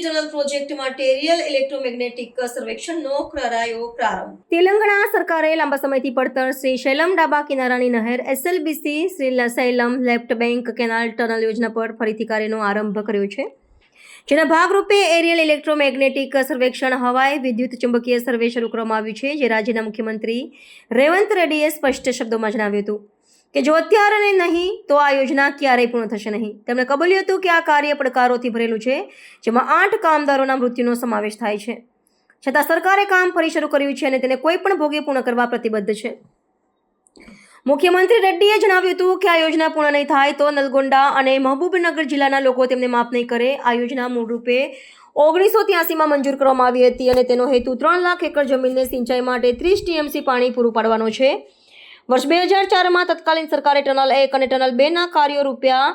Tunnel project માટે aerial electromagnetic સર્વેક્ષણનો કરાયો પ્રારંભ. તેલંગાણા સરકારે લાંબા સમયથી પડતર શ્રી શૈલમ ડાબા કિનારાની નહેર SLBC Srisailam left bank canal tunnel યોજના પર ફરીથી કાર્યનો આરંભ કર્યો છે, જેના ભાગરૂપે એરિયલ ઇલેક્ટ્રોમેગ્નેટિક સર્વેક્ષણ હવાઈ વિદ્યુત ચુંબકીય સર્વે શરૂ કરવામાં આવ્યું છે, જે રાજ્યના મુખ્યમંત્રી રેવંત રેડ્ડીએ સ્પષ્ટ શબ્દોમાં જણાવ્યું હતું કે જો અત્યારે નહીં તો આ યોજના ક્યારેય પૂર્ણ થશે નહીં. તેમણે કબૂલ્યું હતું કે આ કાર્ય પડકારોથી ભરેલું છે, જેમાં 8 કામદારોના મૃત્યુનો સમાવેશ થાય છે. છતાં સરકારે કામ ફરી શરૂ કર્યું છે અને તેને કોઈ પણ ભોગે પૂર્ણ કરવા પ્રતિબદ્ધ છે. મુખ્યમંત્રી રેડ્ડીએ જણાવ્યું હતું કે આ યોજના પૂર્ણ નહીં થાય તો નલગોંડા અને મહબૂબનગર જિલ્લાના લોકો તેમને માફ નહીં કરે. આ યોજના મૂળરૂપે 1983માં મંજૂર કરવામાં આવી હતી અને તેનો હેતુ 3 લાખ એકર જમીનને સિંચાઈ માટે 30 TMC પાણી પૂરું પાડવાનો છે. વર્ષ 2004માં તત્કાલીન સરકારે ટનલ 1 અને ટનલ 2ના કાર્યો રૂપિયા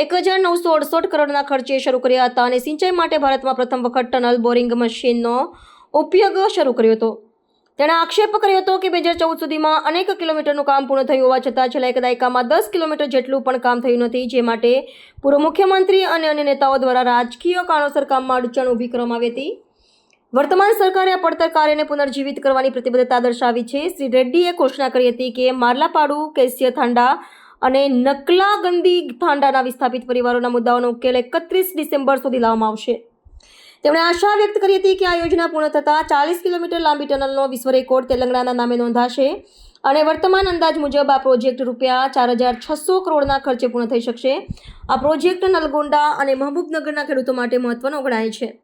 1968 કરોડના ખર્ચે શરૂ કર્યા હતા અને સિંચાઈ માટે ભારતમાં પ્રથમ વખત ટનલ બોરિંગ મશીનનો ઉપયોગ શરૂ કર્યો હતો. તેણે આક્ષેપ કર્યો હતો કે 2014 સુધીમાં અનેક કિલોમીટરનું કામ પૂર્ણ થયું હોવા છતાં છેલ્લા એક દાયકામાં 10 કિલોમીટર જેટલું પણ કામ થયું નથી, જે માટે પૂર્વ મુખ્યમંત્રી અને અન્ય નેતાઓ દ્વારા રાજકીય કારણોસર કામમાં અડચણ ઊભી કરવામાં આવી હતી. વર્તમાન સરકારે આ પડતર કાર્યને પુનર્જીવિત કરવાની પ્રતિબદ્ધતા દર્શાવી છે. શ્રી રેડ્ડીએ ઘોષણા કરી હતી કે માર્લાપાડુ, કેસિયા થાંડા અને નકલાગંદી થાંડાના વિસ્થાપિત પરિવારોના મુદ્દાઓનો ઉકેલ 31 ડિસેમ્બર સુધી લાવવામાં આવશે. તેમણે આશા વ્યક્ત કરી હતી કે આ યોજના પૂર્ણ થતાં 40 કિલોમીટર લાંબી ટનલનો વિશ્વ રેકોર્ડ તેલંગાણાના નામે નોંધાશે અને વર્તમાન અંદાજ મુજબ આ પ્રોજેક્ટ રૂપિયા 4600 કરોડના ખર્ચે પૂર્ણ થઈ શકશે. આ પ્રોજેક્ટ નલગોંડા અને મહબૂબનગરના ખેડૂતો માટે મહત્વનો ગણાય છે.